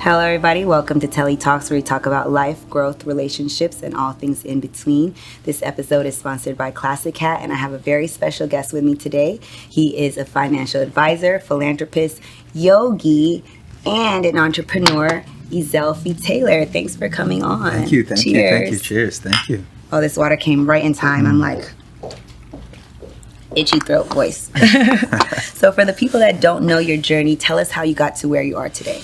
Hello, everybody. Welcome to Telli Talks, where we talk about life, growth, relationships, and all things in between. This episode is sponsored by Classic Hat, and I have a very special guest with me today. He is a financial advisor, philanthropist, yogi, and an entrepreneur, Eszylfie Taylor. Thanks for coming on. Thank you. Cheers. Thank you. Oh, this water came right in time. I'm like, itchy throat voice. So for the people that don't know your journey, tell us how you got to where you are today.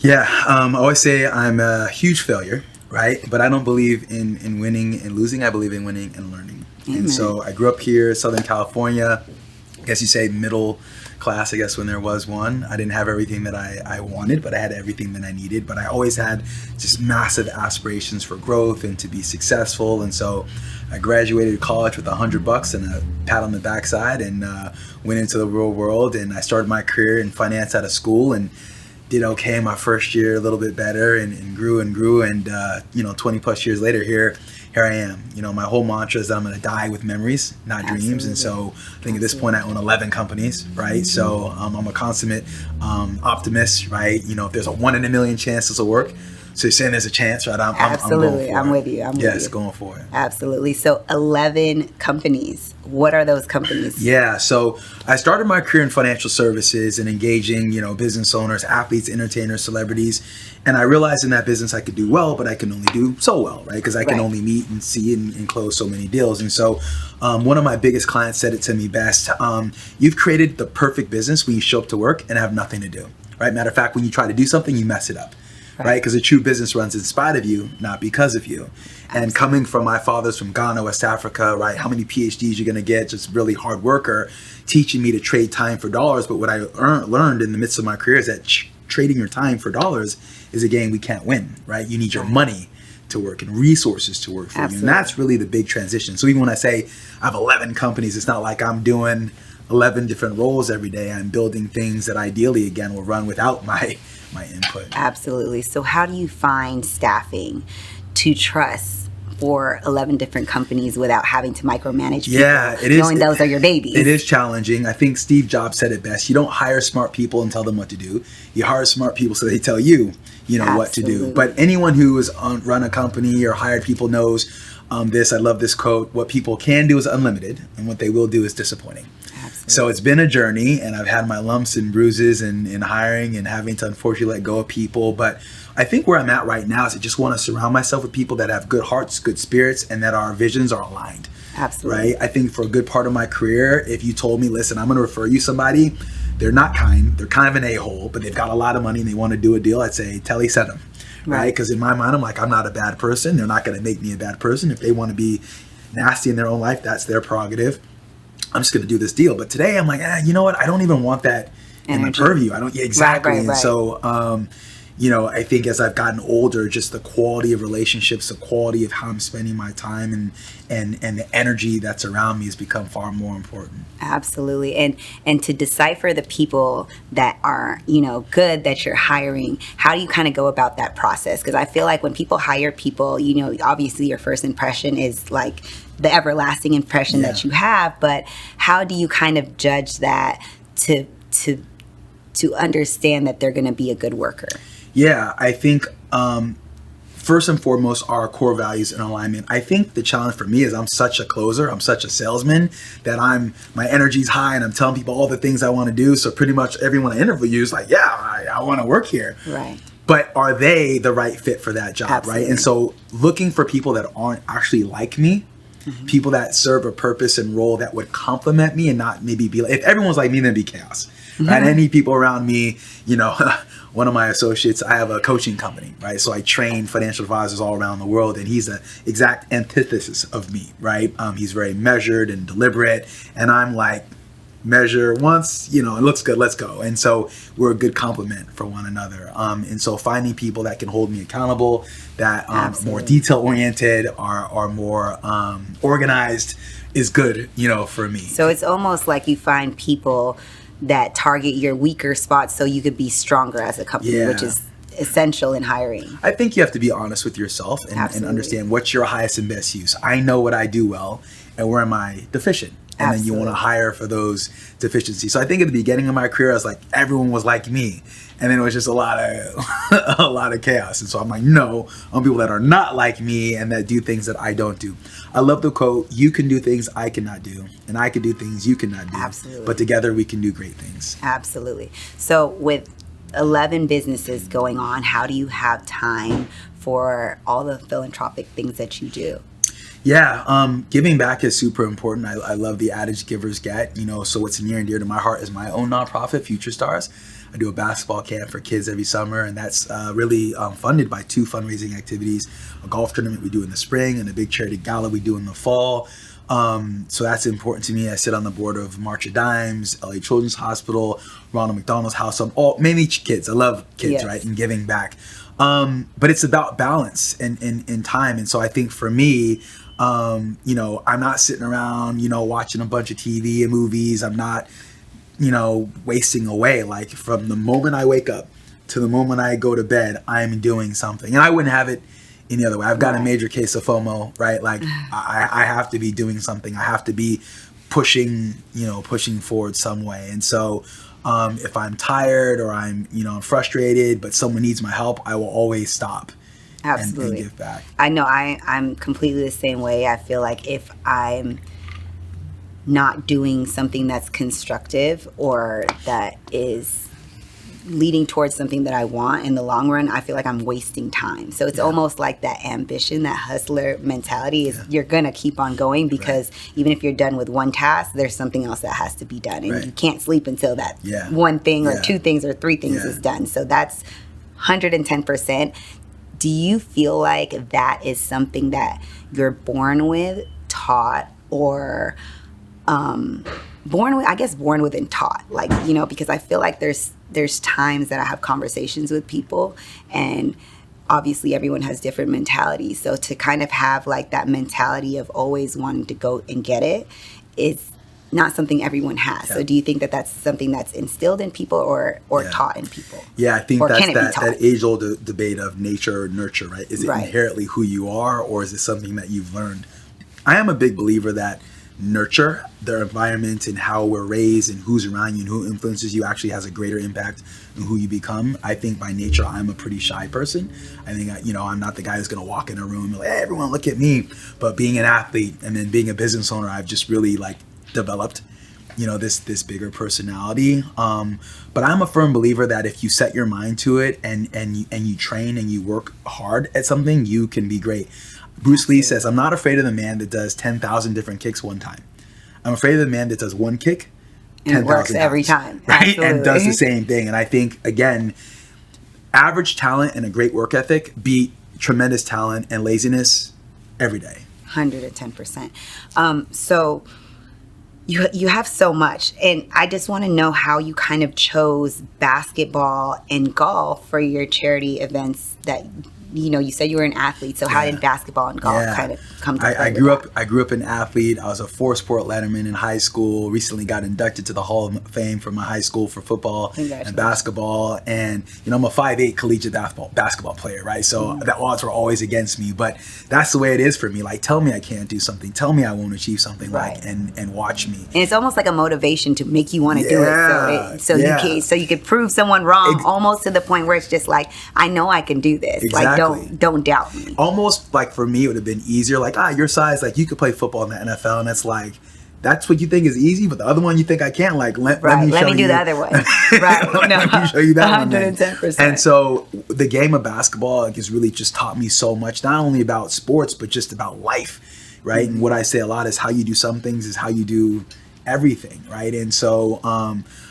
Yeah, I always say I'm a huge failure, right? But I don't believe in winning and losing. I believe in winning and learning. Amen. And so I grew up here, Southern California. I guess you say middle class, I guess, when there was one. I didn't have everything that I wanted, but I had everything that I needed. But I always had just massive aspirations for growth and to be successful. And so I graduated college with $100 and a pat on the backside and went into the real world. And I started my career in finance out of school and did okay my first year, a little bit better, and grew. And 20 plus years later, here I am. My whole mantra is that I'm going to die with memories, not Absolutely. dreams. And so I think at this point I own 11 companies, right? Mm-hmm. So I'm a consummate optimist, right? If there's a 1 in a million chance this will work, so you're saying there's a chance, right? Absolutely. I'm with you. Yes, going for it. Absolutely. So 11 companies. What are those companies? Yeah. So I started my career in financial services and engaging, business owners, athletes, entertainers, celebrities. And I realized in that business I could do well, but I can only do so well, right? Because I can only meet and see and close so many deals. And so one of my biggest clients said it to me best. You've created the perfect business when you show up to work and have nothing to do, right? Matter of fact, when you try to do something, you mess it up. Right? Because a true business runs in spite of you, not because of you. Absolutely. And coming from my father's from Ghana, West Africa, right? How many PhDs you're going to get, just really hard worker, teaching me to trade time for dollars. But what I learned in the midst of my career is that trading your time for dollars is a game we can't win, right? You need your money to work and resources to work for you. And that's really the big transition. So even when I say I have 11 companies, it's not like I'm doing 11 different roles every day. I'm building things that ideally, again, will run without my input. Absolutely. So how do you find staffing to trust for 11 different companies without having to micromanage people? Yeah, it is. Knowing those are your babies. It is challenging. I think Steve Jobs said it best. You don't hire smart people and tell them what to do. You hire smart people so they tell you, what to do. But anyone who has run a company or hired people knows this. I love this quote. What people can do is unlimited, and what they will do is disappointing. Absolutely. So it's been a journey, and I've had my lumps and bruises in hiring and having to unfortunately let go of people. But I think where I'm at right now is I just want to surround myself with people that have good hearts, good spirits, and that our visions are aligned. Absolutely. Right? I think for a good part of my career, if you told me, listen, I'm going to refer you somebody, they're not kind, they're kind of an a-hole, but they've got a lot of money and they want to do a deal, I'd say, Telli, send them. Right? Because in my mind, I'm like, I'm not a bad person. They're not going to make me a bad person. If they want to be nasty in their own life, that's their prerogative. I'm just going to do this deal. But today I'm like, you know what? I don't even want that in my purview. I don't. Yeah, exactly. Right. And so, I think as I've gotten older, just the quality of relationships, the quality of how I'm spending my time and the energy that's around me has become far more important. Absolutely. And to decipher the people that are, good that you're hiring, how do you kind of go about that process? Because I feel like when people hire people, obviously your first impression is like the everlasting impression that you have, but how do you kind of judge that to understand that they're going to be a good worker? Yeah, I think first and foremost, our core values in alignment. I think the challenge for me is I'm such a closer, I'm such a salesman that my energy's high and I'm telling people all the things I want to do. So pretty much everyone I interview is like, I want to work here. Right. But are they the right fit for that job? Absolutely. Right? And so looking for people that aren't actually like me, people that serve a purpose and role that would complement me and not maybe be like, if everyone's like me, then it'd be chaos. Right? I need people around me, one of my associates, I have a coaching company, right? So I train financial advisors all around the world, and he's the exact antithesis of me, right? He's very measured and deliberate, and I'm like, measure once, it looks good, let's go. And so we're a good complement for one another. And so finding people that can hold me accountable, that are more detail oriented, are more organized is good, for me. So it's almost like you find people that target your weaker spots so you could be stronger as a company, which is essential in hiring. I think you have to be honest with yourself and understand what's your highest and best use. I know what I do well and where am I deficient. And then you want to hire for those deficiencies. So I think at the beginning of my career, I was like, everyone was like me. And then it was just a lot of chaos. And so I'm like, no, I'm people that are not like me and that do things that I don't do. I love the quote, you can do things I cannot do, and I can do things you cannot do. Absolutely. But together we can do great things. Absolutely. So with 11 businesses going on, how do you have time for all the philanthropic things that you do? Yeah, giving back is super important. I love the adage givers get, so what's near and dear to my heart is my own nonprofit, Future Stars. I do a basketball camp for kids every summer, and that's really funded by 2 fundraising activities, a golf tournament we do in the spring and a big charity gala we do in the fall. So that's important to me. I sit on the board of March of Dimes, LA Children's Hospital, Ronald McDonald's House. I'm mainly kids. I love kids, yes. Right? And giving back. But it's about balance and time. And so I think for me, I'm not sitting around, watching a bunch of TV and movies. I'm not, wasting away. Like from the moment I wake up to the moment I go to bed, I'm doing something. And I wouldn't have it any other way. I've got a major case of FOMO, right? Like I have to be doing something. I have to be pushing forward some way. And so if I'm tired or I'm frustrated, but someone needs my help, I will always stop. Absolutely. And give back. I know I'm completely the same way. I feel like if I'm not doing something that's constructive or that is leading towards something that I want in the long run, I feel like I'm wasting time. So it's almost like that ambition, that hustler mentality is you're going to keep on going because even if you're done with one task, there's something else that has to be done. And you can't sleep until that one thing or 2 things or 3 things is done. So that's 110%. Do you feel like that is something that you're born with, taught, or born with and taught? Like, because I feel like there's times that I have conversations with people, and obviously everyone has different mentalities. So to kind of have like that mentality of always wanting to go and get it is not something everyone has. So do you think that that's something that's instilled in people or taught in people? Yeah, I think that's that age-old debate of nature or nurture, right? Is it inherently who you are, or is it something that you've learned? I am a big believer that nurture, their environment and how we're raised and who's around you and who influences you actually has a greater impact on who you become. I think by nature, I'm a pretty shy person. I think, I'm not the guy who's going to walk in a room and be like, hey, everyone look at me. But being an athlete and then being a business owner, I've just really developed this bigger personality, but I'm a firm believer that if you set your mind to it and you train and you work hard at something, you can be great. Bruce Lee says, I'm not afraid of the man that does 10,000 different kicks one time. I'm afraid of the man that does one kick 10,000 works every time, right? Absolutely. And does the same thing. And I think, again, average talent and a great work ethic beat tremendous talent and laziness every day. 110%. So you have so much, and I just want to know how you kind of chose basketball and golf for your charity events that you said you were an athlete, so how did basketball and golf kind of come together? I grew up an athlete. I was a 4-sport letterman in high school. Recently got inducted to the Hall of Fame for my high school for football and basketball. And I'm a 5'8" collegiate basketball player, right? So the odds were always against me. But that's the way it is for me. Like, tell me I can't do something. Tell me I won't achieve something. And watch me. And it's almost like a motivation to make you want to do it. So you could prove someone wrong, almost to the point where it's just like, I know I can do this. Exactly. Like, don't doubt me. Almost like for me, it would have been easier. Like, your size, like you could play football in the NFL, and it's like, that's what you think is easy, but the other one you think I can't. Like, let me do the other one. Right? Let me show you that 110%. one. And so the game of basketball has really just taught me so much, not only about sports, but just about life, right? And what I say a lot is how you do some things is how you do everything, right? And so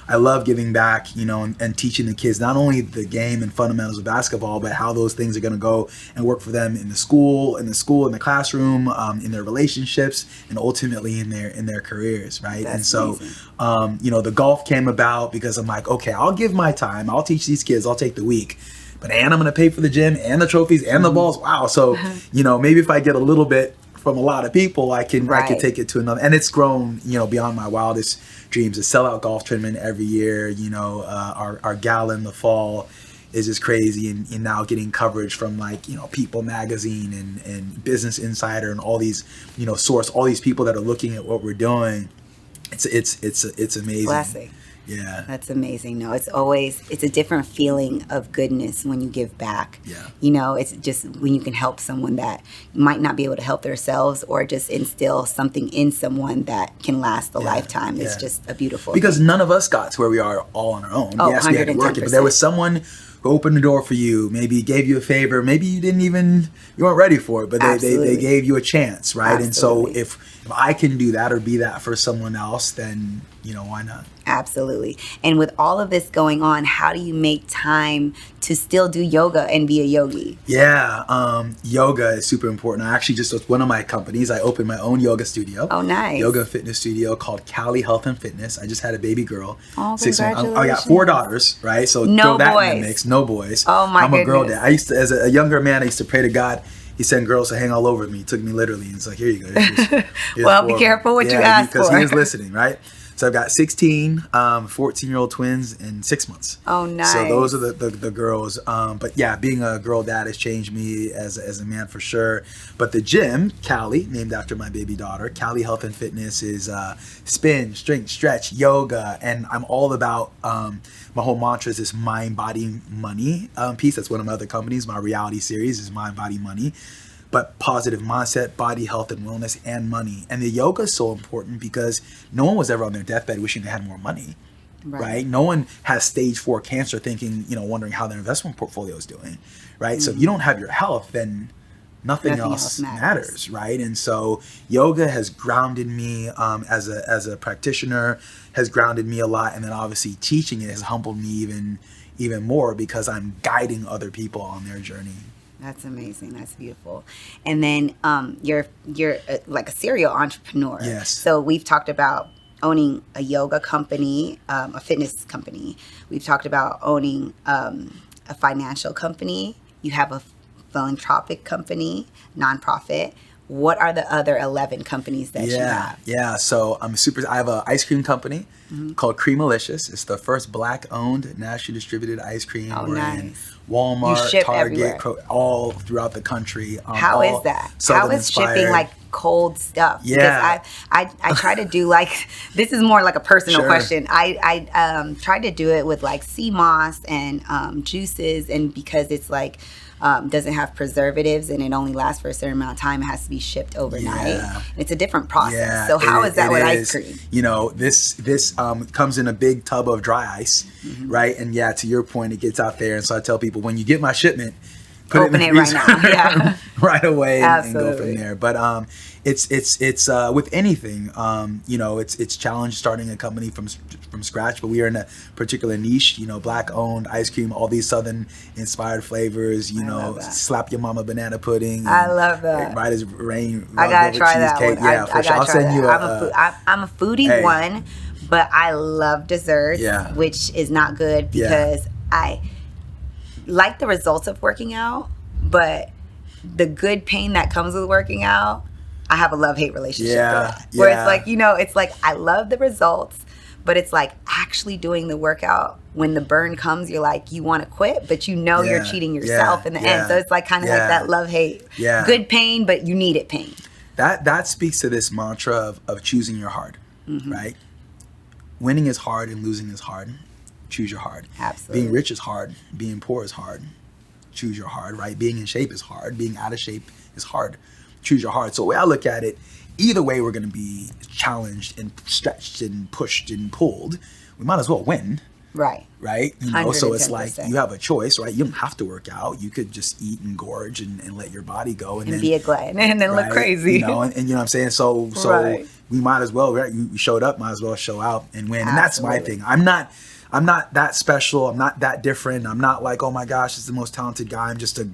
I love giving back, and teaching the kids not only the game and fundamentals of basketball, but how those things are going to go and work for them in the school, in the classroom, in their relationships, and ultimately in their careers, right? That's and so, the golf came about because I'm like, okay, I'll give my time, I'll teach these kids, I'll take the week, but I'm going to pay for the gym and the trophies and the balls. Wow. So, maybe if I get a little bit from a lot of people, I can take it to another, and it's grown, beyond my wildest dreams. A sellout golf tournament every year, our gala in the fall is just crazy, and now getting coverage from People Magazine and Business Insider and all these, Source, all these people that are looking at what we're doing. It's amazing. Blessing. Yeah. That's amazing. No, it's a different feeling of goodness when you give back. Yeah. You know, it's just when you can help someone that might not be able to help themselves, or just instill something in someone that can last a lifetime. It's just a beautiful because thing. None of us got to where we are all on our own. Oh, yes, we had to work it, but there was someone who opened the door for you, maybe gave you a favor, maybe you weren't ready for it, but they gave you a chance, right? Absolutely. And so if I can do that or be that for someone else, then, why not? Absolutely. And with all of this going on, how do you make time to still do yoga and be a yogi? Yeah, yoga is super important. I actually just, with one of my companies, I opened my own yoga studio. Oh, nice. Yoga fitness studio called Cali Health and Fitness. I just had a baby girl. Oh, 6 months. congratulations. I got 4 daughters, right? So No throw that boys. in the mix. No boys. Oh, my I'm a girl goodness. dad. I used to, as a younger man, I used to pray to God. He sent girls to hang all over me. He took me literally. And it's like, here you go. Here's Well, 4 be of careful them. what you ask because for. he was listening, right? So I've got 16, 14-year-old twins in 6 months. Oh, nice. So those are the girls. But yeah, being a girl dad has changed me as a man for sure. But the gym, Cali, named after my baby daughter, Cali Health and Fitness is spin, strength, stretch, yoga. And I'm all about, my whole mantra is this mind, body, money piece. That's one of my other companies. My reality series is Mind, Body, Money. But positive mindset, body, health, and wellness, and money. And the yoga is so important because no one was ever on their deathbed wishing they had more money, right? No one has stage 4 cancer thinking, wondering how their investment portfolio is doing, right? So if you don't have your health, then nothing else matters, right? And so yoga has grounded me as a practitioner, has grounded me a lot. And then obviously teaching it has humbled me even more because I'm guiding other people on their journey. That's amazing. That's beautiful. And then you're like a serial entrepreneur. Yes. So we've talked about owning a yoga company, a fitness company. We've talked about owning a financial company. You have a philanthropic company, nonprofit. What are the other 11 companies that you have? Yeah. So I have an ice cream company called Creamalicious. It's the first Black-owned, nationally distributed ice cream. Oh, We're nice. in Walmart, Target, all throughout the country. How is that? How is shipping like cold stuff? Yeah. Because I try to do like, this is more like a personal question. I tried to do it with like sea moss and juices, and because it's like, doesn't have preservatives and it only lasts for a certain amount of time, it has to be shipped overnight. Yeah. It's a different process. Yeah, so how is that with ice cream? This comes in a big tub of dry ice, right? And yeah, to your point, it gets out there. And so I tell people, when you get my shipment, open it right now. right away and go from there. But it's with anything, it's challenge starting a company from scratch, but we are in a particular niche, Black owned ice cream, all these Southern inspired flavors, slap your mama banana pudding. I love that. Right as rain. I gotta try that one. Yeah, for sure. I'll send you I'm a foodie one, but I love desserts, which is not good because I like the results of working out, but the good pain that comes with working out, I have a love-hate relationship with that. Where it's like, it's like I love the results, but it's like actually doing the workout, when the burn comes, you're like, you want to quit, but you're cheating yourself in the end. So it's like kind of like that love-hate. Good pain, but you need it pain. That speaks to this mantra of choosing your hard, right? Winning is hard and losing is hard. Choose your hard. Absolutely. Being rich is hard. Being poor is hard. Choose your hard, right? Being in shape is hard. Being out of shape is hard. Choose your hard. So the way I look at it, either way we're going to be challenged and stretched and pushed and pulled. We might as well win. Right. Right? So it's like you have a choice, right? You don't have to work out. You could just eat and gorge and let your body go. And then be a glutton and then look crazy. And you know what I'm saying? So we might as well, right? You showed up, might as well show out and win. And that's my thing. I'm not that special. I'm not that different. I'm not like, oh my gosh, it's the most talented guy. I'm just a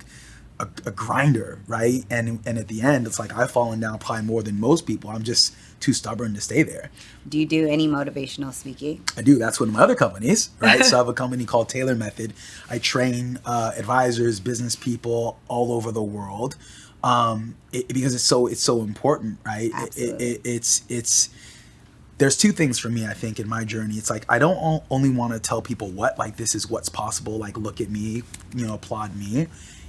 grinder, right? And at the end, it's like I've fallen down probably more than most people. I'm just too stubborn to stay there. Do you do any motivational speaking? I do. That's one of my other companies, right? So I have a company called Taylor Method. I train advisors, business people all over the world because it's so important, right? It's there's two things for me, I think, in my journey. It's like I don't only want to tell people this is what's possible, like look at me, applaud me.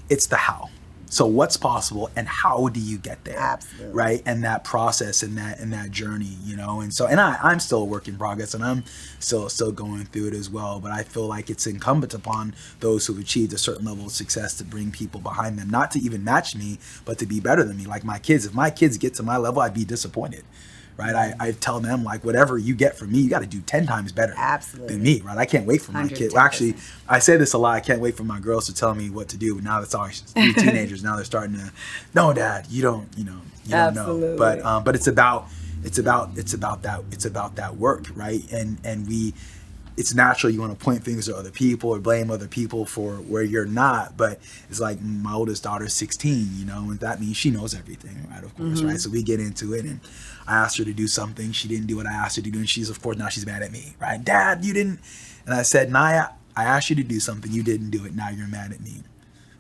It's the how. So what's possible and how do you get there? Absolutely. Right? And that process and that journey, and so, and I'm still a work in progress, and I'm still going through it as well. But I feel like it's incumbent upon those who've achieved a certain level of success to bring people behind them, not to even match me, but to be better than me. Like my kids, if my kids get to my level, I'd be disappointed. Right, I tell them, like, whatever you get from me, you got to do 10 times better than me. Right, I can't wait for my kids. Well, actually, I say this a lot. I can't wait for my girls to tell me what to do. But now it's always teenagers. Now they're starting to, no, Dad, you don't know. But it's about that work, right? And it's natural you want to point fingers at other people or blame other people for where you're not, but it's like my oldest daughter's 16, and that means she knows everything, right? Of course, right? So we get into it, and I asked her to do something. She didn't do what I asked her to do, and she's, of course, now she's mad at me, right? Dad, you didn't. And I said, Naya, I asked you to do something. You didn't do it. Now you're mad at me.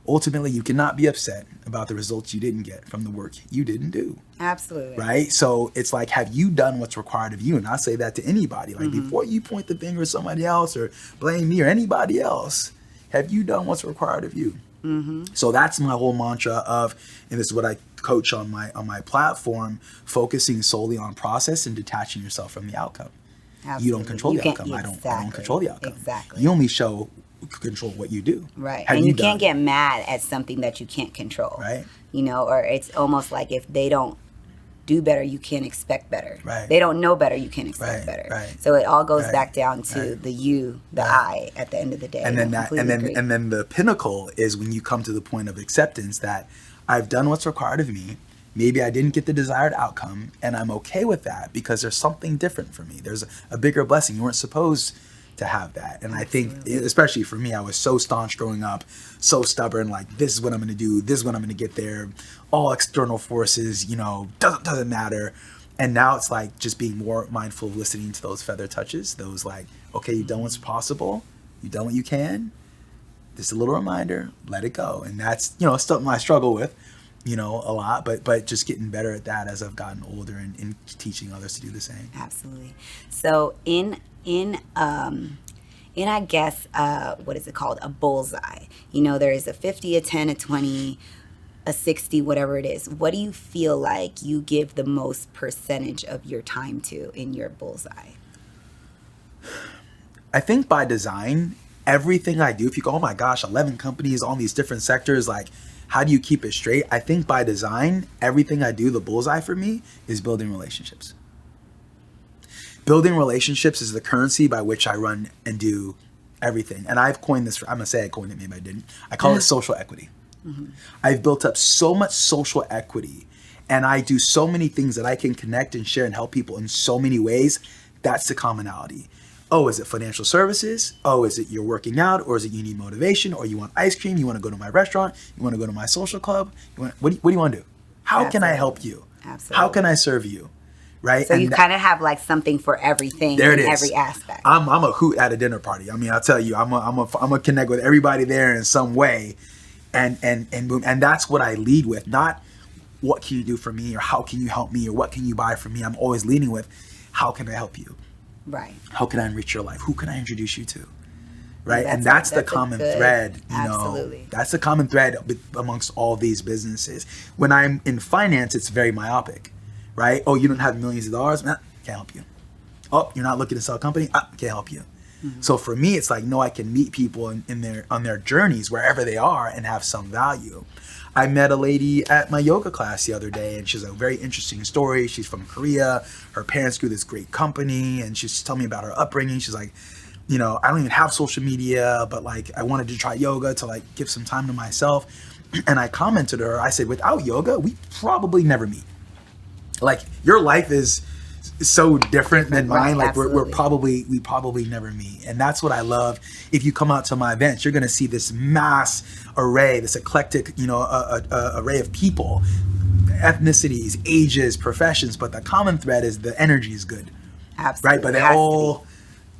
Ultimately, you cannot be upset about the results you didn't get from the work you didn't do. Absolutely. Right? So it's like, have you done what's required of you? And I say that to anybody. Like, before you point the finger at somebody else or blame me or anybody else, have you done what's required of you? So that's my whole mantra of, and this is what I coach on my platform, focusing solely on process and detaching yourself from the outcome. Absolutely. You don't control the outcome. Exactly. I don't control the outcome. Exactly. You only control what you do. Right. Have and you done? can't get mad at something that you can't control. Right. Or it's almost like if they don't do better, you can't expect better. Right. They don't know better, you can't expect better. Right. So it all goes back down to the I at the end of the day. And then the pinnacle is when you come to the point of acceptance that I've done what's required of me. Maybe I didn't get the desired outcome, and I'm okay with that because there's something different for me. There's a bigger blessing. You weren't supposed to have that. And I think, especially for me, I was so staunch growing up, so stubborn, like, this is what I'm going to do, this is when I'm going to get there. All external forces, doesn't matter. And now it's like just being more mindful of listening to those feather touches, those like, okay, you've done what's possible, you've done what you can. Just a little reminder, let it go. And that's, something I struggle with, a lot, but just getting better at that as I've gotten older and teaching others to do the same. Absolutely. So in I guess, what is it called? A bullseye. There is a 50, a 10, a 20, a 60, whatever it is. What do you feel like you give the most percentage of your time to in your bullseye? I think by design, everything I do, if you go, oh my gosh, 11 companies, all these different sectors, like, how do you keep it straight? I think by design, everything I do, the bullseye for me, is building relationships. Building relationships is the currency by which I run and do everything. And I've coined this, I'm going to say I coined it, maybe I didn't. I call it social equity. I've built up so much social equity, and I do so many things that I can connect and share and help people in so many ways. That's the commonality. Oh, is it financial services? Oh, is it you're working out? Or is it you need motivation? Or you want ice cream? You want to go to my restaurant? You want to go to my social club? What do you want to do? How can I help you? Absolutely. How can I serve you? Right? So you kind of have like something for everything in every aspect. I'm a hoot at a dinner party. I mean, I'll tell you, I'm a connect with everybody there in some way. And that's what I lead with. Not what can you do for me, or how can you help me, or what can you buy for me. I'm always leading with, how can I help you? Right. How can I enrich your life? Who can I introduce you to? Right. And that's the common thread, absolutely. That's the common thread amongst all these businesses. When I'm in finance, it's very myopic, right? Oh, you don't have millions of dollars? Nah, can't help you. Oh, you're not looking to sell a company? Can't help you. So for me, it's like, no, I can meet people on their journeys wherever they are and have some value. I met a lady at my yoga class the other day, and she's a very interesting story. She's from Korea. Her parents grew this great company, and she's telling me about her upbringing. She's like, I don't even have social media, but like, I wanted to try yoga to like give some time to myself. And I commented to her, I said, without yoga, we probably never meet. Like, your life is so different than mine. Like, we probably never meet. And that's what I love. If you come out to my events, you're going to see this mass array, this eclectic, array of people, ethnicities, ages, professions. But the common thread is the energy is good. Absolutely. Right. But they all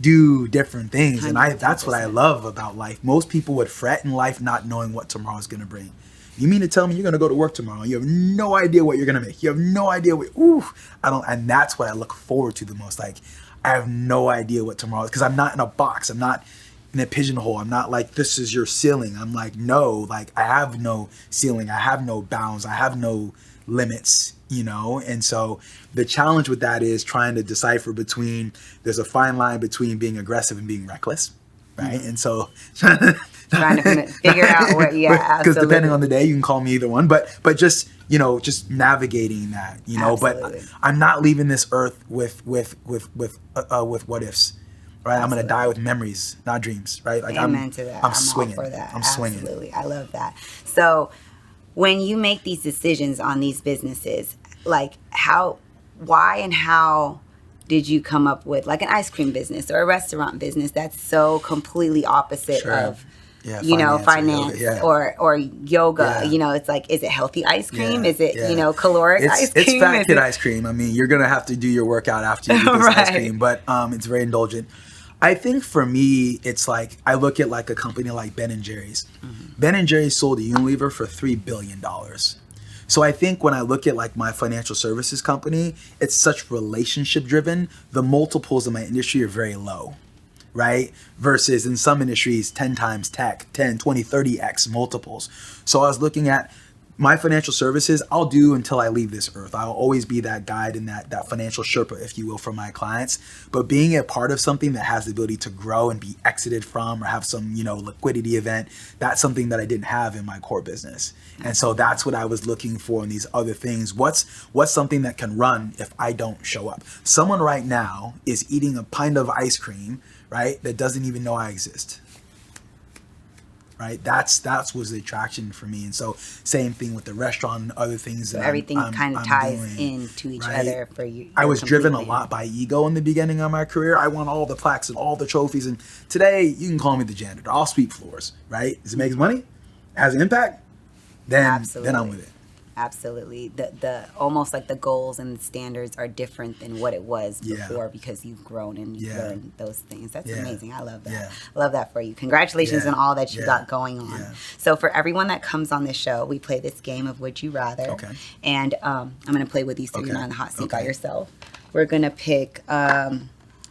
do different things. 100%. And that's what I love about life. Most people would fret in life not knowing what tomorrow is going to bring. You mean to tell me you're going to go to work tomorrow? You have no idea what you're going to make. You have no idea and that's what I look forward to the most. Like, I have no idea what tomorrow is, because I'm not in a box. I'm not in a pigeonhole. I'm not like, this is your ceiling. I'm like, no, like I have no ceiling. I have no bounds. I have no limits, you know? And so the challenge with that is trying to decipher between, there's a fine line between being aggressive and being reckless, right? And so trying to figure out what, because depending on the day, you can call me either one, but just, you know, just navigating that, you know, Absolutely. But I'm not leaving this earth with what ifs. Right, I'm gonna die with memories, not dreams. Right, like Amen to that. I'm swinging. All for that. I'm swinging. Absolutely, I love that. So, when you make these decisions on these businesses, like why and how did you come up with like an ice cream business or a restaurant business that's so completely opposite of, you know, finance or yoga? Yeah. You know, it's like, is it healthy ice cream? Is it, you know, caloric ice cream? It's fat kid ice cream. I mean, you're gonna have to do your workout after you eat this ice cream, but it's very indulgent. I think for me, it's like, I look at like a company like Ben & Jerry's. Ben & Jerry's sold a Unilever for $3 billion. So I think when I look at like my financial services company, it's such relationship driven. The multiples in my industry are very low, right? Versus in some industries, 10 times tech, 10, 20, 30x multiples. So I was looking at my financial services, I'll do until I leave this earth. I'll always be that guide and that financial Sherpa, if you will, for my clients. But being a part of something that has the ability to grow and be exited from or have some, you know, liquidity event, that's something that I didn't have in my core business. And so that's what I was looking for in these other things. What's something that can run if I don't show up? Someone right now is eating a pint of ice cream, right, that doesn't even know I exist. Right, that's was the attraction for me, and so same thing with the restaurant and other things. So that everything kind of ties doing, into each right? other for you. I was driven a lot by ego in the beginning of my career. I want all the plaques and all the trophies, and today you can call me the janitor. I'll sweep floors. Right? Does it make money? Has an impact? Then I'm with it. Absolutely. The almost like the goals and the standards are different than what it was before because you've grown and you've learned those things. That's amazing. I love that. I love that for you. Congratulations on all that you got going on. So for everyone that comes on this show, we play this game of Would You Rather. Okay. And I'm going to play with you so you're not in the hot seat by yourself. We're going to pick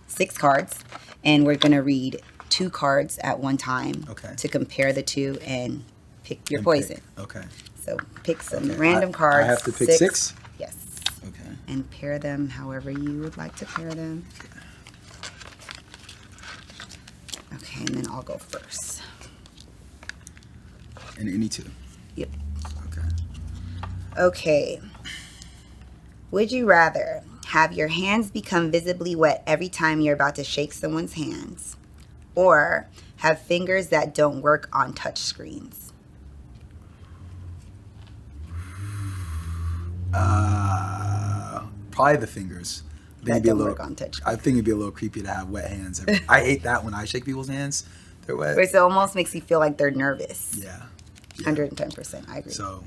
6 cards and we're going to read 2 cards at one time to compare the 2 and pick your poison. Okay. So pick some random cards. I have to pick 6? Yes. Okay. And pair them however you would like to pair them. Okay, and then I'll go first. And any 2? Yep. Okay. Okay. Would you rather have your hands become visibly wet every time you're about to shake someone's hands, or have fingers that don't work on touch screens? Probably the fingers. That don't work on touch. I think it'd be a little creepy to have wet hands. I hate that when I shake people's hands. They're wet. It almost makes you feel like they're nervous. Yeah. 110%. I agree. So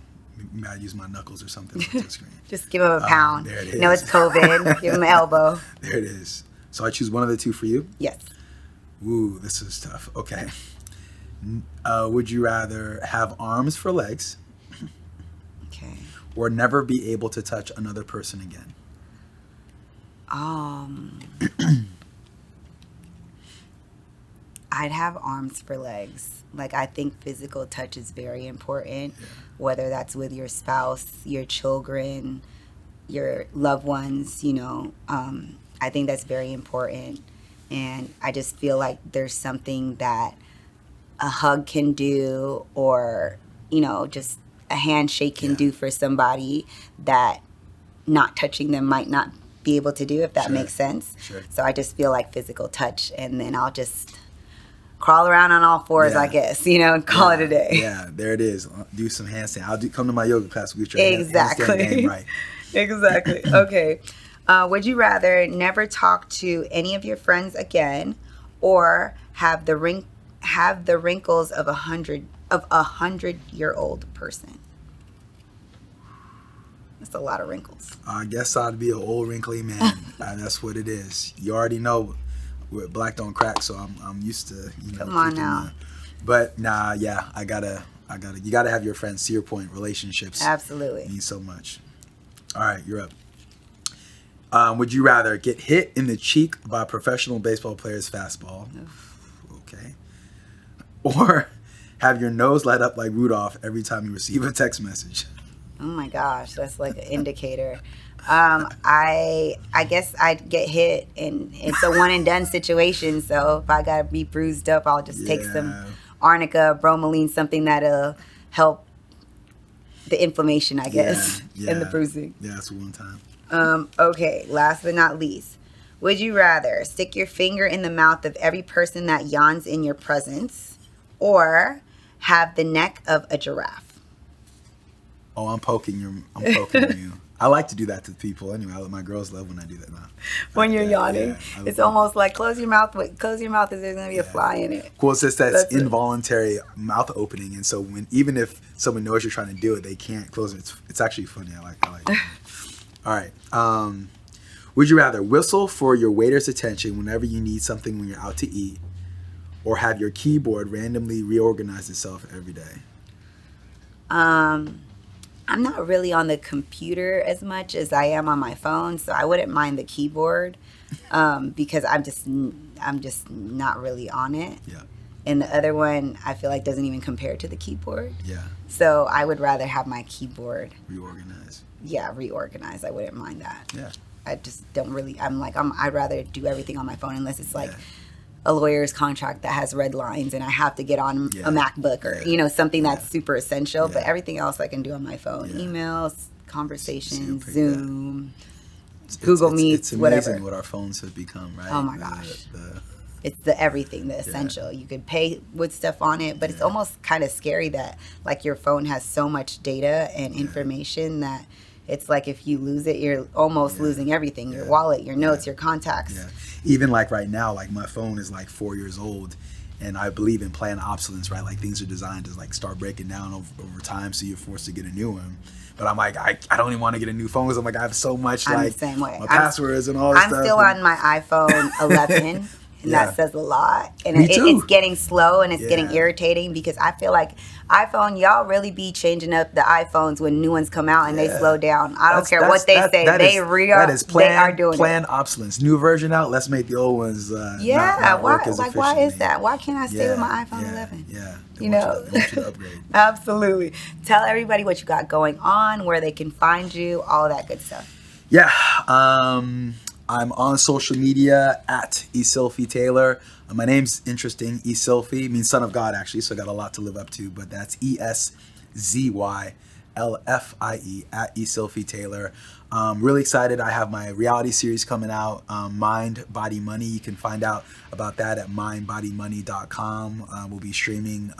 maybe I use my knuckles or something on the touch screen. Just give them a pound. There it is. You know it's COVID. Give them an elbow. There it is. So I choose one of the 2 for you? Yes. Ooh, this is tough. Okay. Would you rather have arms for legs? Okay. Or never be able to touch another person again? I'd have arms for legs. Like, I think physical touch is very important, whether that's with your spouse, your children, your loved ones, you know. I think that's very important. And I just feel like there's something that a hug can do, or, you know, just a handshake can do for somebody that not touching them might not be able to do, if that makes sense. So I just feel like physical touch, and then I'll just crawl around on all 4s, I guess, you know, and call it a day. Yeah, there it is. Do some handstand. Come to my yoga class. We'll get your Exactly. handstand game right. Exactly. Okay. Would you rather never talk to any of your friends again, or have the wrinkles of a 100-year-old person? That's a lot of wrinkles. I guess I'd be an old wrinkly man. That's what it is. You already know, black don't crack, so I'm used to. You know, come on now. But nah, yeah, I gotta. You gotta have your friends. To your point, relationships. Absolutely. Mean so much. All right, you're up. Would you rather get hit in the cheek by a professional baseball player's fastball? Okay. or have your nose light up like Rudolph every time you receive a text message? Oh my gosh, that's like an indicator. I guess I'd get hit, and it's a one and done situation. So if I gotta be bruised up, I'll just take some arnica, bromelain, something that'll help the inflammation, I guess, and the bruising. Yeah, that's one time. Okay, last but not least, would you rather stick your finger in the mouth of every person that yawns in your presence, or have the neck of a giraffe? Oh, I'm poking you. I like to do that to people anyway. My girls love when I do that now. When you're yawning, it's almost like close your mouth as there's gonna be a fly in it. Well, it's just that's involuntary mouth opening, and so even if someone knows you're trying to do it, they can't close it. It's actually funny. I like it. All right. Would you rather whistle for your waiter's attention whenever you need something when you're out to eat, or have your keyboard randomly reorganize itself every day? I'm not really on the computer as much as I am on my phone, so I wouldn't mind the keyboard because I'm just not really on it. Yeah. And the other one, I feel like doesn't even compare to the keyboard. Yeah. So I would rather have my keyboard reorganize. Yeah, reorganize. I wouldn't mind that. Yeah. I just don't really. I'd rather do everything on my phone unless it's like a lawyer's contract that has red lines and I have to get on a MacBook or something that's super essential. But everything else I can do on my phone: emails, conversations, Zoom, Google Meets, whatever. It's amazing what our phones have become, right? Oh my gosh. It's the everything, the essential. You could pay with stuff on it, but it's almost kind of scary that like your phone has so much data and information that it's like if you lose it, you're almost losing everything. Your wallet, your notes, your contacts. Yeah. Even like right now, like my phone is like 4 years old, and I believe in planned obsolescence, right? Like things are designed to like start breaking down over time, so you're forced to get a new one. But I'm like, I don't even want to get a new phone because I'm like, I have so much I'm like the same way. My passwords and all this stuff. I'm still on my iPhone 11. And that says a lot. And Me too. It's getting slow and it's getting irritating because I feel like y'all really be changing up the iPhones when new ones come out and they slow down. I don't care what they say. They are doing planned obsolescence. New version out, let's make the old ones not work as efficiently. Why is that? Why can't I stay with my iPhone 11? Yeah. They want you to upgrade. Absolutely. Tell everybody what you got going on, where they can find you, all that good stuff. Yeah. I'm on social media at Eszylfie Taylor. My name's interesting. Eszylfie means son of God, actually, so I got a lot to live up to. But that's ESZYLFIE at Eszylfie Taylor. Really excited. I have my reality series coming out, Mind, Body, Money. You can find out about that at mindbodymoney.com. We'll be streaming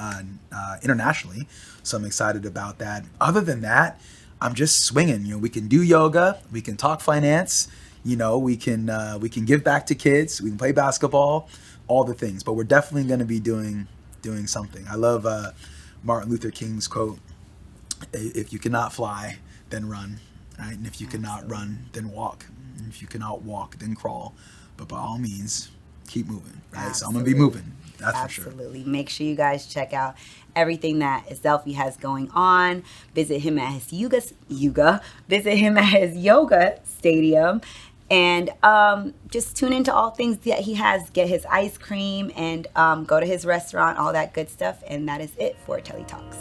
internationally, so I'm excited about that. Other than that, I'm just swinging. We can do yoga. We can talk finance. We can give back to kids. We can play basketball, all the things. But we're definitely going to be doing something. I love Martin Luther King's quote: "If you cannot fly, then run, right? And if you cannot run, then walk. And if you cannot walk, then crawl. But by all means, keep moving, right? Absolutely. So I'm going to be moving. That's for sure. Absolutely. Make sure you guys check out everything that Eszylfie has going on. Visit him at his Visit him at his yoga stadium. And just tune into all things that he has. Get his ice cream and go to his restaurant, all that good stuff. And that is it for Telli Talks.